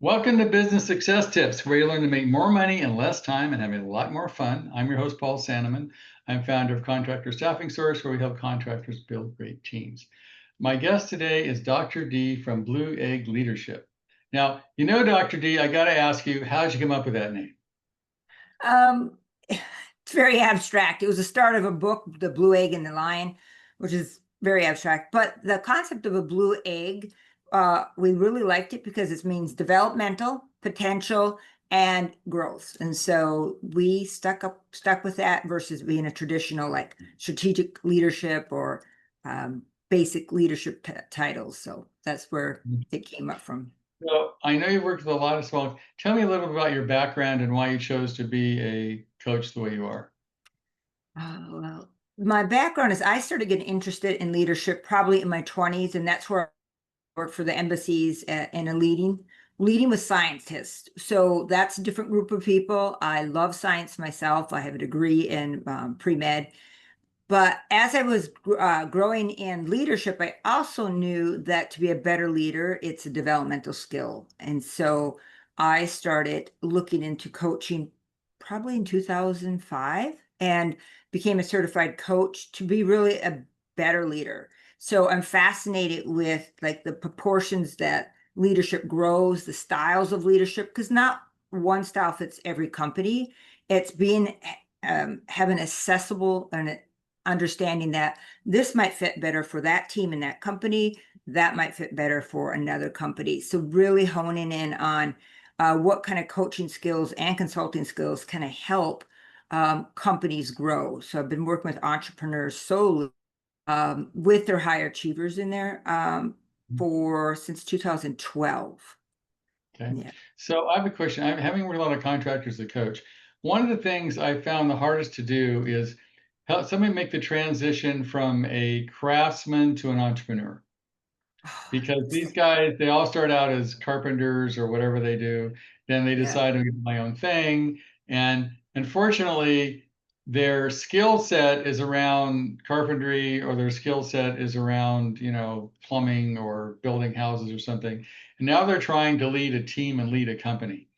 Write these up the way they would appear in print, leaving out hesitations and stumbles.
Welcome to Business Success Tips, where you learn to make more money in less time and have a lot more fun. I'm your host, Paul Sanneman. I'm founder of Contractor Staffing Source, where we help contractors build great teams. My guest today is Dr. D from Blue Egg Leadership. Now, Dr. D, I got to ask you, how did you come up with that name? It's very abstract. It was the start of a book, The Blue Egg and the Lion, which is very abstract. But the concept of a blue egg, we really liked it because it means developmental, potential, and growth. And so we stuck with that versus being a traditional like strategic leadership or basic leadership titles. So that's where it came up from. So I know you've worked with a lot of small. Tell me a little bit about your background and why you chose to be a coach the way you are. Oh, well, my background is I started getting interested in leadership probably in my 20s, and that's where I worked for the embassies and a leading with scientists. So that's a different group of people. I love science myself. I have a degree in pre-med. But as I was growing in leadership, I also knew that to be a better leader, it's a developmental skill. And so I started looking into coaching probably in 2005 and became a certified coach to be really a better leader. So I'm fascinated with like the proportions that leadership grows, the styles of leadership, because not one style fits every company. It's being having accessible and understanding that this might fit better for that team in that company, that might fit better for another company. So really honing in on what kind of coaching skills and consulting skills can help companies grow. So I've been working with entrepreneurs solely with their high achievers in there for since 2012. Okay. Yeah. So I have a question. I'm having worked with a lot of contractors as a coach. One of the things I found the hardest to do is help somebody make the transition from a craftsman to an entrepreneur. Because these guys, they all start out as carpenters or whatever they do. Then they Yeah. decide to do my own thing. And unfortunately, their skill set is around carpentry, or their skill set is around, plumbing or building houses or something. And now they're trying to lead a team and lead a company.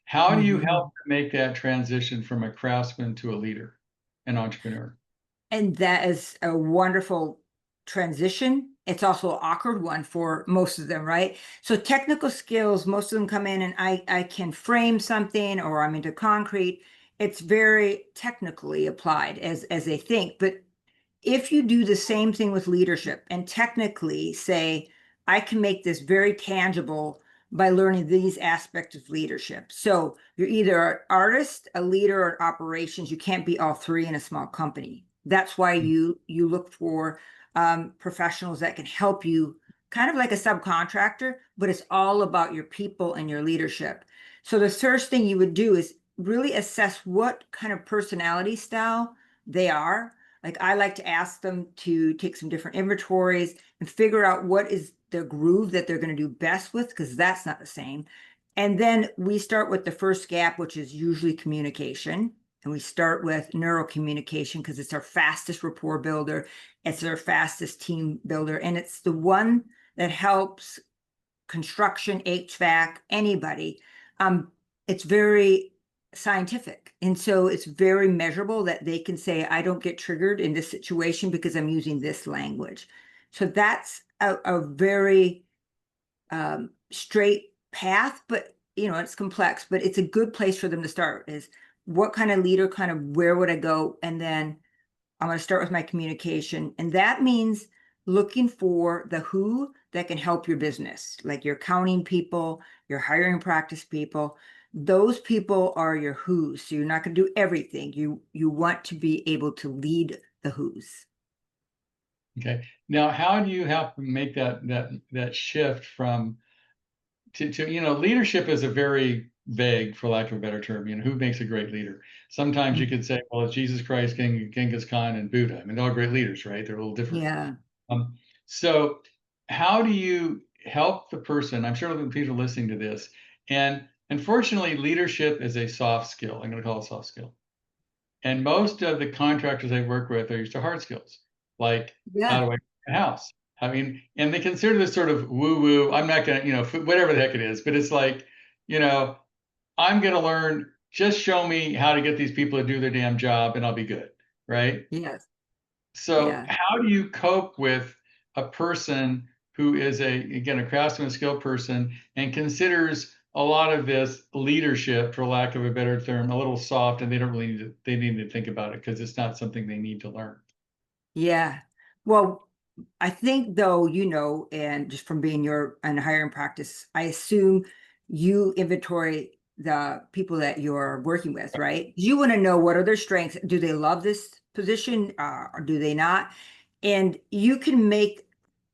How do you help Mhm. make that transition from a craftsman to a leader, an entrepreneur? And that is a wonderful transition. It's also an awkward one for most of them, right? So technical skills, most of them come in and I can frame something or I'm into concrete. It's very technically applied as they think. But if you do the same thing with leadership and technically say, I can make this very tangible by learning these aspects of leadership. So you're either an artist, a leader, or operations. You can't be all three in a small company. That's why you look for professionals that can help you, kind of like a subcontractor, but it's all about your people and your leadership. So the first thing you would do is really assess what kind of personality style they are. Like I like to ask them to take some different inventories and figure out what is the groove that they're going to do best with, because that's not the same. And then we start with the first gap, which is usually communication. And we start with neurocommunication because it's our fastest rapport builder. It's our fastest team builder. And it's the one that helps construction, HVAC, anybody. It's very scientific. And so it's very measurable that they can say, I don't get triggered in this situation because I'm using this language. So that's a very straight path, but it's complex, but it's a good place for them to start is what kind of leader, kind of where would I go? And then I'm going to start with my communication. And that means looking for the who that can help your business, like your accounting people, your hiring practice people. Those people are your who's. So you're not going to do everything. You want to be able to lead the who's. Okay. Now, how do you help make that shift from to leadership is a very vague, for lack of a better term. Who makes a great leader? Sometimes you could say, well, it's Jesus Christ, King Genghis Khan, and Buddha. I mean, they're all great leaders, right? They're a little different. Yeah. So how do you help the person? I'm sure the people listening to this, and unfortunately, leadership is a soft skill. I'm going to call it a soft skill. And most of the contractors I work with are used to hard skills, like how Yeah. do I rent a house? I mean, and they consider this sort of woo-woo. I'm not going to, whatever the heck it is, but it's like, I'm going to learn, just show me how to get these people to do their damn job and I'll be good. Right. Yes. So Yeah. how do you cope with a person who is again, a craftsman, a skilled person and considers a lot of this leadership, for lack of a better term, a little soft, and they don't really they need to think about it because it's not something they need to learn. Yeah. Well, I think though, and just from being in hiring practice, I assume you inventory the people that you're working with, right? You want to know what are their strengths. Do they love this position, or do they not? And you can make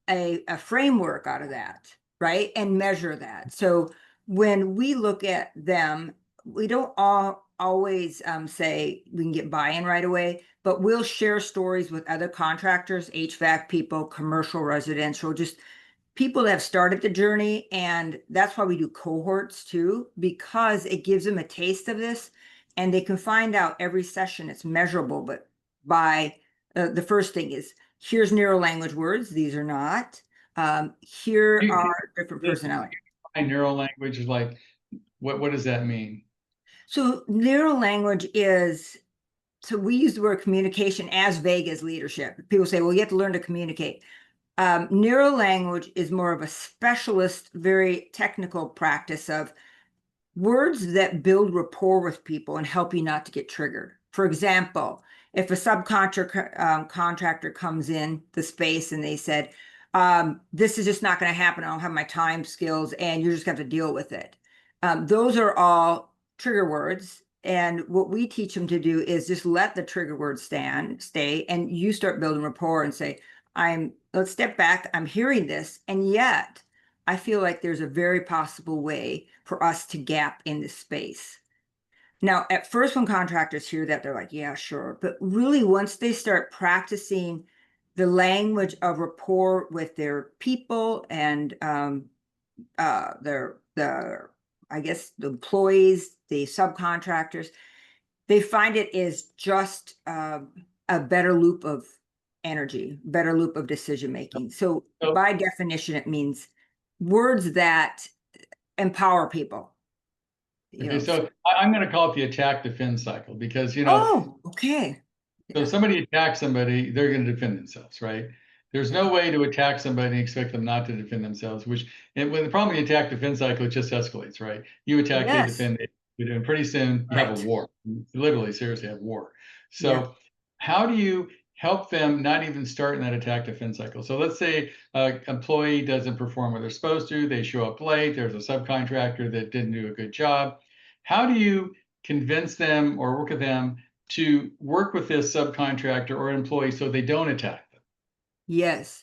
a framework out of that, right? And measure that. So when we look at them, we don't always say we can get buy-in right away, but we'll share stories with other contractors, HVAC people, commercial, residential, just people that have started the journey. And that's why we do cohorts too, because it gives them a taste of this and they can find out every session it's measurable. But by the first thing is, here's neuro language words. These are not. Here Can are different you personality. define neural language is like, what does that mean? So neuro language is, so we use the word communication as vague as leadership. People say, well, you have to learn to communicate. Neuro language is more of a specialist, very technical practice of words that build rapport with people and help you not to get triggered. For example, if a subcontractor contractor comes in the space and they said, this is just not going to happen. I don't have my time skills and you're just going to have to deal with it. Those are all trigger words. And what we teach them to do is just let the trigger words stay, and you start building rapport and say, let's step back. I'm hearing this. And yet I feel like there's a very possible way for us to gap in this space. Now, at first, when contractors hear that, they're like, yeah, sure. But really, once they start practicing the language of rapport with their people and I guess, the employees, the subcontractors, they find it is just a better loop of energy, better loop of decision making. So So, by definition, it means words that empower people. okay, So, so I'm going to call it the attack defend cycle because, oh, okay. so if Yeah. somebody attacks somebody, they're going to defend themselves, right? There's no way to attack somebody and expect them not to defend themselves, and when the problem with the attack defend cycle, it just escalates, right? You attack, they Yes. defend, and pretty soon you have a Right. war. You literally, seriously have war. Yeah. So how do you help them not even start in that attack defend cycle? So let's say an employee doesn't perform what they're supposed to, they show up late, there's a subcontractor that didn't do a good job. How do you convince them or work with them to work with this subcontractor or employee so they don't attack them? Yes.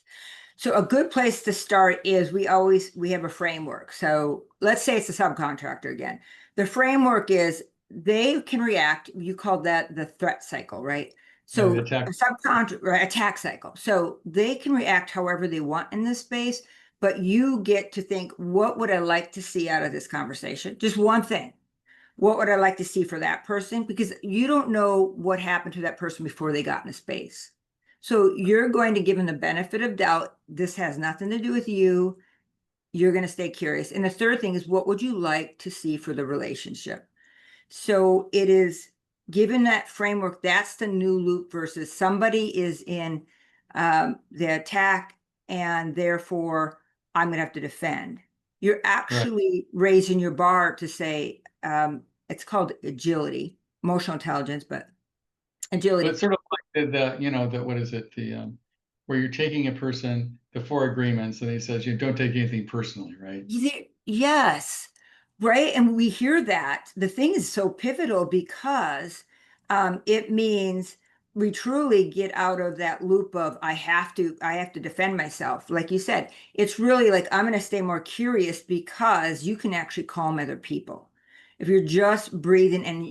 So a good place to start is we have a framework. So let's say it's a subcontractor again. The framework is they can react. You called that the threat cycle, right? The So a attack. subcontract right, attack cycle. So they can react however they want in this space, but you get to think, what would I like to see out of this conversation? Just one thing. What would I like to see for that person? Because you don't know what happened to that person before they got in a space. So you're going to give them the benefit of doubt. This has nothing to do with you. You're going to stay curious. And the third thing is, what would you like to see for the relationship? So it is given that framework, that's the new loop versus somebody is in the attack and therefore I'm going to have to defend. You're Right. actually raising your bar to say, it's called agility, emotional intelligence, but But agility. it's sort of like what is it? Where you're taking a person, the four agreements, and he says, you don't take anything personally, right? Yes, right. And we hear that. The thing is so pivotal because it means we truly get out of that loop of I have to defend myself. Like you said, it's really like I'm going to stay more curious because you can actually calm other people. If you're just breathing and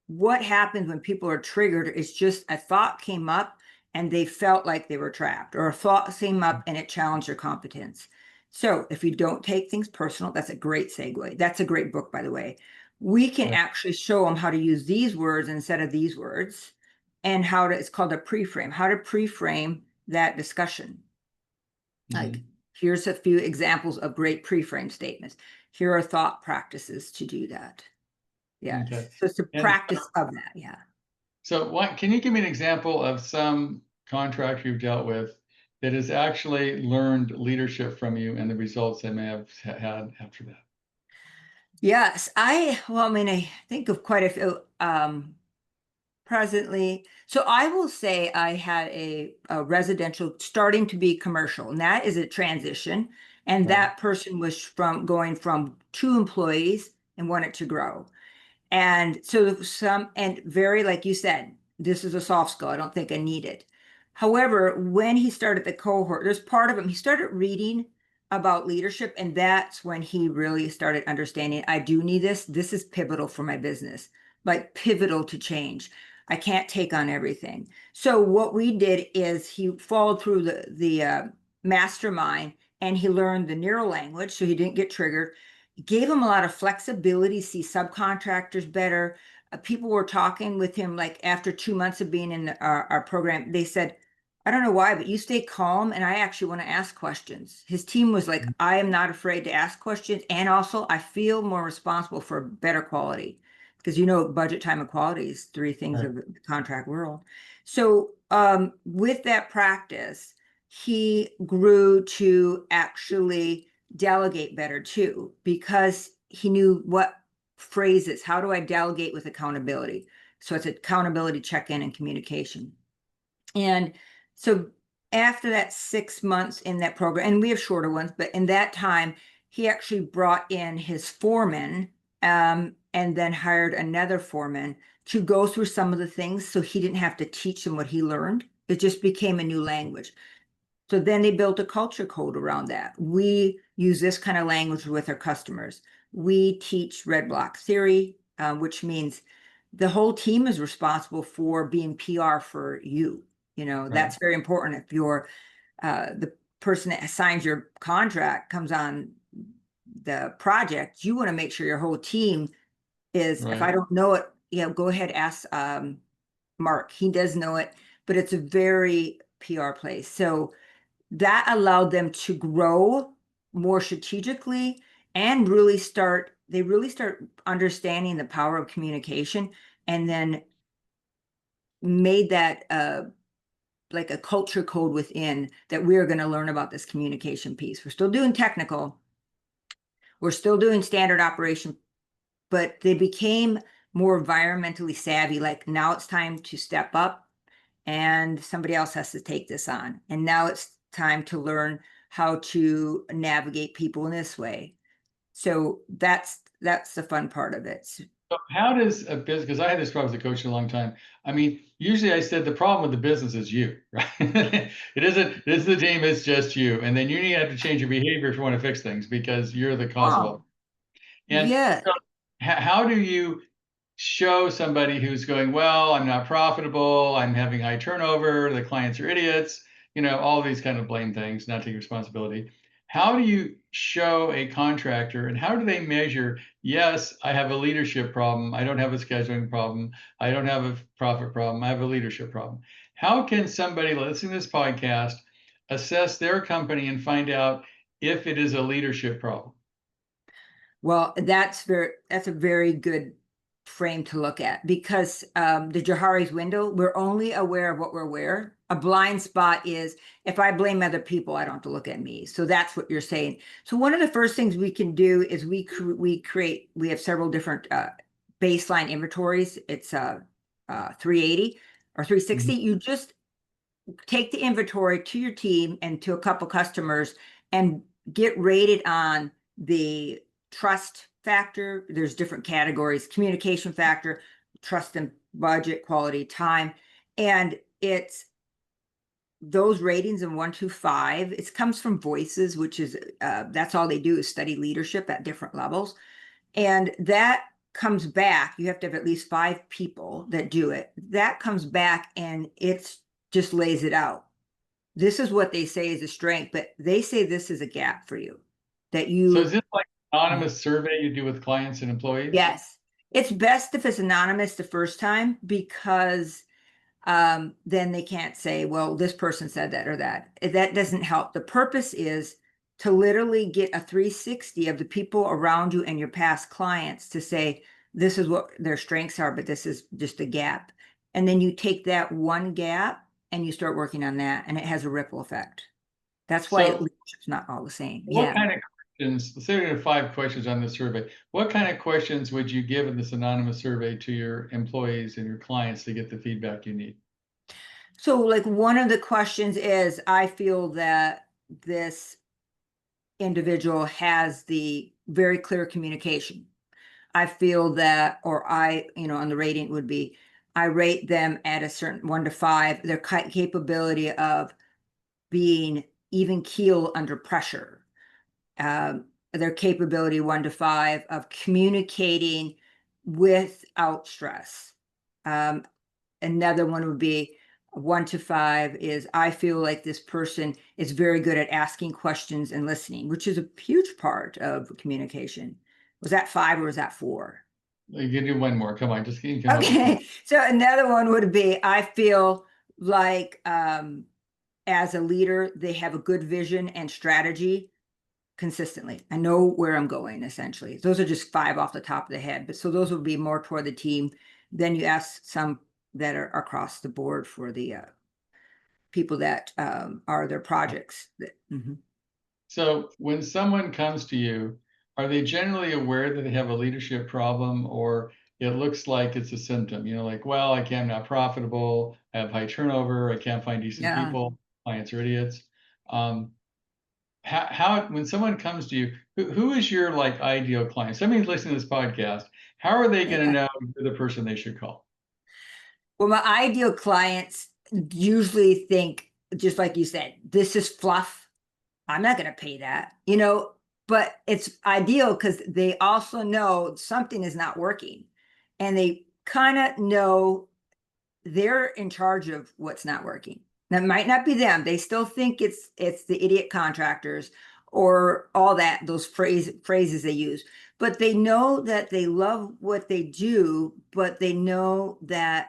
what happens when people are triggered is just a thought came up and they felt like they were trapped, or a thought came up and it challenged their competence. So if you don't take things personal, that's a great segue. That's a great book, by the way. We can Right. actually show them how to use these words instead of these words, and it's called a pre-frame, how to pre-frame that discussion. Like, Mhm. here's a few examples of great pre-frame statements. here are thought practices to do that. Yes. Okay. So it's a And practice of that. Yeah. so what, can you give me an example of some contractor you've dealt with that has actually learned leadership from you and the results they may have had after that? Yes. Well, I mean, I think of quite a few, presently. So I will say I had a residential starting to be commercial, and that is a transition. And Right. that person was from going from 2 employees and wanted to grow. And so and very, like you said, this is a soft skill. I don't think I need it. However, when he started the cohort, there's part of him, he started reading about leadership, and that's when he really started understanding, I do need this. This is pivotal for my business, like pivotal to change. I can't take on everything. So what we did is he followed through the mastermind, and he learned the neuro language, so he didn't get triggered. Gave him a lot of flexibility, see subcontractors better. People were talking with him like after 2 months of being in our program. They said, I don't know why, but you stay calm and I actually want to ask questions. His team was like, I am not afraid to ask questions. And also, I feel more responsible for better quality because budget, time, and quality is 3 things Right. of the contract world. So with that practice, he grew to actually delegate better too, because he knew what phrases, how do I delegate with accountability? So it's accountability, check-in, and communication. And so after that 6 months in that program, and we have shorter ones, but in that time, he actually brought in his foreman, and then hired another foreman to go through some of the things so he didn't have to teach them what he learned. It just became a new language. So then they built a culture code around that. We use this kind of language with our customers. We teach red block theory, which means the whole team is responsible for being PR for you. Right. That's very important. If you're the person that signs your contract comes on the project, you want to make sure your whole team is, if I Right. don't know it, go ahead, ask Mark. He does know it, but it's a very PR place. So that allowed them to grow more strategically and they really start understanding the power of communication, and then made that like a culture code within that we're going to learn about this communication piece. We're still doing technical, we're still doing standard operation, but they became more environmentally savvy. Like now it's time to step up and somebody else has to take this on. And now it's time to learn how to navigate people in this way. So that's the fun part of it. So how does a business, because I had this problem as a coach for a long time. I mean, usually I said the problem with the business is you, right? It isn't the team, it's just you. And then you need to have to change your behavior if you want to fix things because you're the cause of Oh, all. And yeah. so how do you show somebody who's going, well, I'm not profitable, I'm having high turnover, the clients are idiots, all these kind of blame things, not taking responsibility. How do you show a contractor and how do they measure, yes, I have a leadership problem, I don't have a scheduling problem, I don't have a profit problem, I have a leadership problem. How can somebody listening to this podcast assess their company and find out if it is a leadership problem? Well, that's a very good frame to look at, because the Johari's window, we're only aware of what we're aware. A blind spot is if I blame other people, I don't have to look at me. So that's what you're saying. So one of the first things we can do is we have several different baseline inventories. It's 380 or 360. Mhm. You just take the inventory to your team and to a couple customers and get rated on the trust factor. There's different categories: communication factor, trust and budget, quality, time. And it's those ratings in 1 to 5. It comes from Voices, which is that's all they do is study leadership at different levels. And that comes back. You have to have at least 5 people that do it. That comes back and it's just lays it out. This is what they say is a strength, but they say this is a gap for you that So you. is this like an anonymous survey you do with clients and employees? Yes, it's best if it's anonymous the first time, because then they can't say, well, this person said that or that. That doesn't help. The purpose is to literally get a 360 of the people around you and your past clients to say, this is what their strengths are, but this is just a gap. And then you take that one gap and you start working on that, and it has a ripple effect. That's why So leadership's not all the same. what Yeah. kind of questions, let's say there are 5 questions on this survey. What kind of questions would you give in this anonymous survey to your employees and your clients to get the feedback you need? So like one of the questions is, I feel that this individual has the very clear communication. I feel that, or on the rating would be, I rate them at a certain 1 to 5, their capability of being even keel under pressure. Their capability 1 to 5 of communicating without stress. Another one would be 1 to 5 is, I feel like this person is very good at asking questions and listening, which is a huge part of communication. Was that 5 or was that 4? You can do one more. Come on, just you can come up with one. Okay, so another one would be, I feel like as a leader, they have a good vision and strategy consistently. I know where I'm going, essentially. Those are just 5 off the top of the head, but so those would be more toward the team. Then you ask some that are across the board for the people that are their projects. Mhm. So when someone comes to you, are they generally aware that they have a leadership problem, or it looks like it's a symptom? You know, like, well, I'm not profitable, I have high turnover, I can't find decent Yeah. people, clients are idiots. Um, how when someone comes to you, who is your like ideal client? Somebody's listening to this podcast. How are they going to Yeah. know you're the person they should call? Well, my ideal clients usually think, just like you said, this is fluff. I'm not going to pay that, but it's ideal because they also know something is not working, and they kind of know they're in charge of what's not working. That might not be them. They still think it's the idiot contractors or all that, those phrases they use. But they know that they love what they do, but they know that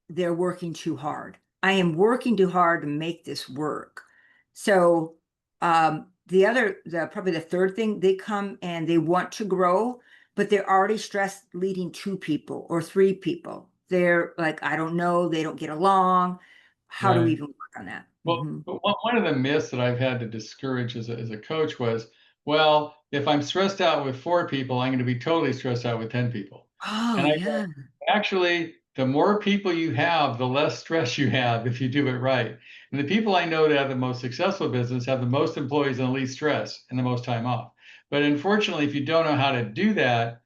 they're working too hard. I am working too hard to make this work. So probably the third thing, they come and they want to grow, but they're already stressed leading 2 people or 3 people. They're like, I don't know, they don't get along. How do we Right. even work on that? Well, Mhm. but one of the myths that I've had to discourage as a coach was, well, if I'm stressed out with 4 people, I'm going to be totally stressed out with 10 people. Oh, And I yeah. go, actually, the more people you have, the less stress you have if you do it right. And the people I know that have the most successful business have the most employees and the least stress and the most time off. But unfortunately, if you don't know how to do that,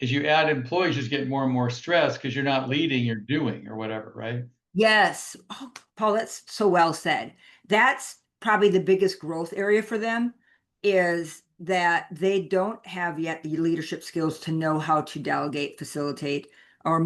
as you add employees, you just get more and more stress because you're not leading, you're doing or whatever, right? Yes. Oh, Paul, that's so well said. That's probably the biggest growth area for them, is that they don't have yet the leadership skills to know how to delegate, facilitate, or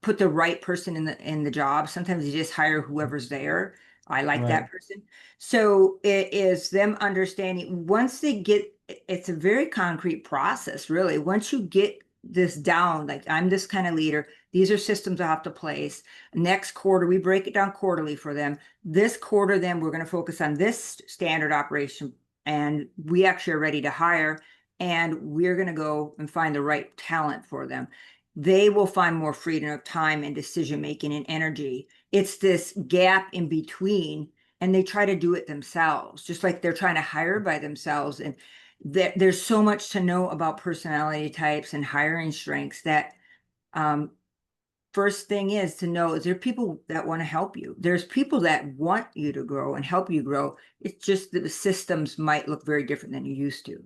put the right person in the job. Sometimes you just hire whoever's there. I like Right. that person. So it is them understanding, once they get, it's a very concrete process, really. Once you get this down, like, I'm this kind of leader, these are systems I have to place. Next quarter, we break it down quarterly for them. This quarter, then we're going to focus on this standard operation, and we actually are ready to hire, and we're going to go and find the right talent for them. They will find more freedom of time and decision making and energy. It's this gap in between, and they try to do it themselves, just like they're trying to hire by themselves. And there's so much to know about personality types and hiring strengths that first thing is to know, is there people that want to help you? There's people that want you to grow and help you grow. It's just that the systems might look very different than you used to.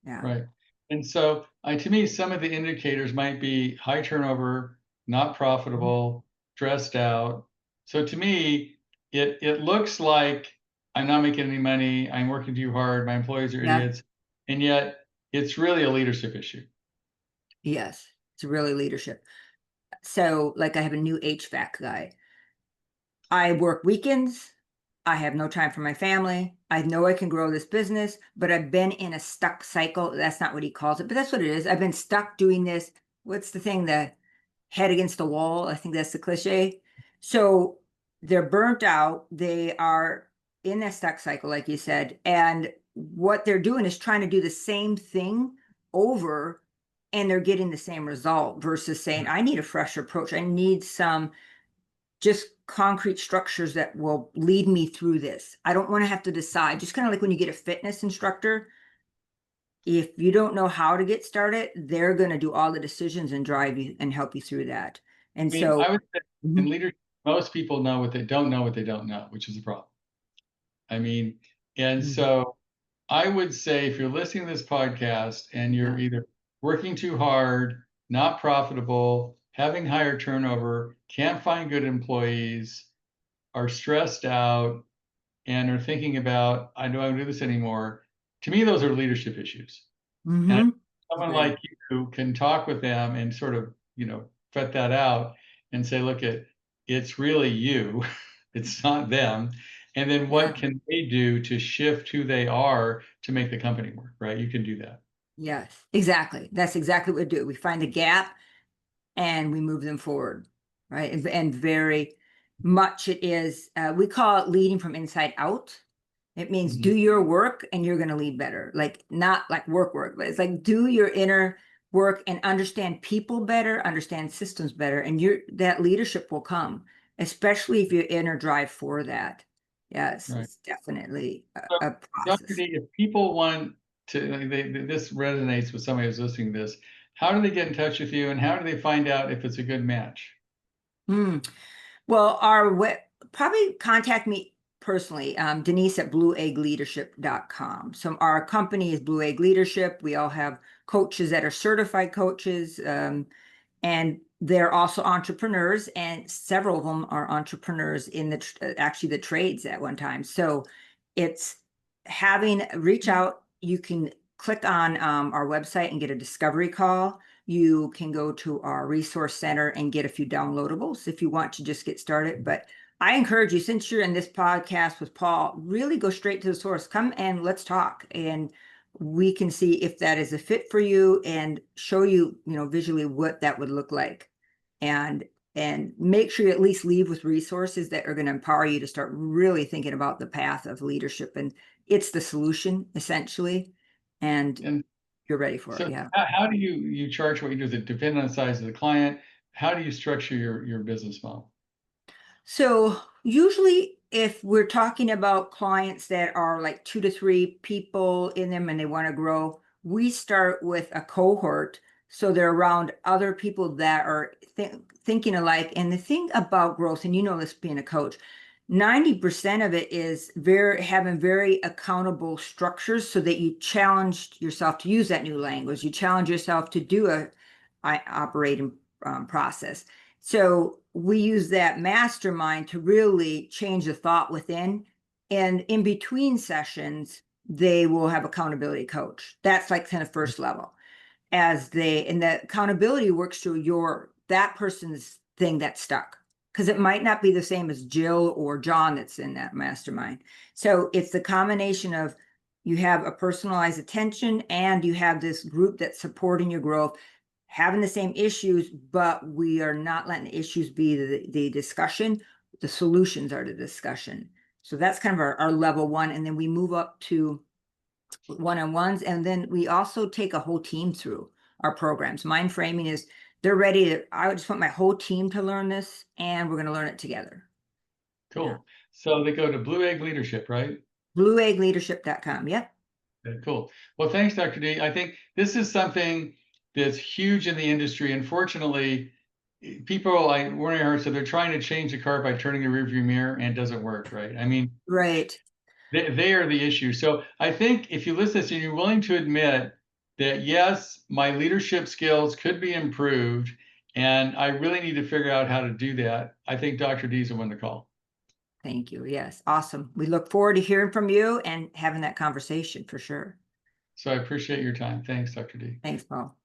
Yeah. Right. And so, to me, some of the indicators might be high turnover, not profitable, stressed out. So to me, it looks like I'm not making any money, I'm working too hard, my employees are Yeah. idiots, and yet it's really a leadership issue. Yes. It's really leadership. So, like, I have a new HVAC guy. I work weekends. I have no time for my family. I know I can grow this business, but I've been in a stuck cycle. That's not what he calls it, but that's what it is. I've been stuck doing this. What's the thing? The head against the wall. I think that's the cliche. So they're burnt out. They are in that stuck cycle, like you said. And what they're doing is trying to do the same thing over, and they're getting the same result versus saying, I need a fresh approach. I need some just concrete structures that will lead me through this. I don't want to have to decide, just kind of like when you get a fitness instructor. If you don't know how to get started, they're going to do all the decisions and drive you and help you through that. And I mean, so I would say in Mhm. leadership, most people know what they don't know, which is a problem. I mean, and Mhm. so I would say if you're listening to this podcast and you're Yeah. either working too hard, not profitable, having higher turnover, can't find good employees, are stressed out, and are thinking about, I don't want to do this anymore. To me, those are leadership issues. And Mhm. someone Agree. like you can talk with them and sort of, vet that out and say, look, it's really you, it's not them. And then what Yeah. can they do to shift who they are to make the company work, right? You can do that. Yes, exactly. That's exactly what we do. We find the gap and we move them forward, right? And very much it is, we call it leading from inside out. It means Mhm. do your work and you're going to lead better. Like not like work, but it's like do your inner work and understand people better, understand systems better, and that leadership will come, especially if your inner drive for that. Yes, Right. it's definitely So, a Dr. process. D, if people want to, this resonates with somebody who's listening to this, how do they get in touch with you and how do they find out if it's a good match? Hmm. Well, probably contact me personally, Denise at blueeggleadership.com. So our company is Blue Egg Leadership. We all have coaches that are certified coaches, and they're also entrepreneurs, and several of them are entrepreneurs in actually the trades at one time. So it's reach out. You can click on our website and get a discovery call. You can go to our resource center and get a few downloadables if you want to just get started. But I encourage you, since you're in this podcast with Paul, really go straight to the source. Come and let's talk. And we can see if that is a fit for you and show you, visually what that would look like. And make sure you at least leave with resources that are going to empower you to start really thinking about the path of leadership. And it's the solution essentially. And And you're ready for it. so Yeah. how do you charge what you do? Does it depend on the size of the client? How do you structure your business model? So usually if we're talking about clients that are like 2 to 3 people in them and they want to grow, we start with a cohort. So they're around other people that are thinking alike. And the thing about growth, and this being a coach, 90% of it is having very accountable structures so that you challenge yourself to use that new language. You challenge yourself to do a operating process. So we use that mastermind to really change the thought within. And in between sessions, they will have accountability coach. That's like kind of first level. And the accountability works through that person's thing that's stuck. Because it might not be the same as Jill or John that's in that mastermind. So it's the combination of you have a personalized attention and you have this group that's supporting your growth, having the same issues, but we are not letting the issues be the discussion. The solutions are the discussion. So that's kind of our level one. And then we move up to one-on-ones. And then we also take a whole team through our programs. Mind framing is I just want my whole team to learn this and we're going to learn it together. Yeah. Cool. So they go to Blue Egg Leadership, right? blueeggleadership.com. Yep. Okay, cool. Well, thanks, Dr. D. I think this is something that's huge in the industry. Unfortunately, people like Warner Hart said they're trying to change the car by turning the rearview mirror and it doesn't work, right? I mean, Right. they are the issue. So I think if you listen to this and you're willing to admit that, yes, my leadership skills could be improved and I really need to figure out how to do that, I think Dr. D is the one to call. Thank you. Yes. Awesome. We look forward to hearing from you and having that conversation for sure. So I appreciate your time. Thanks, Dr. D. Thanks, Paul.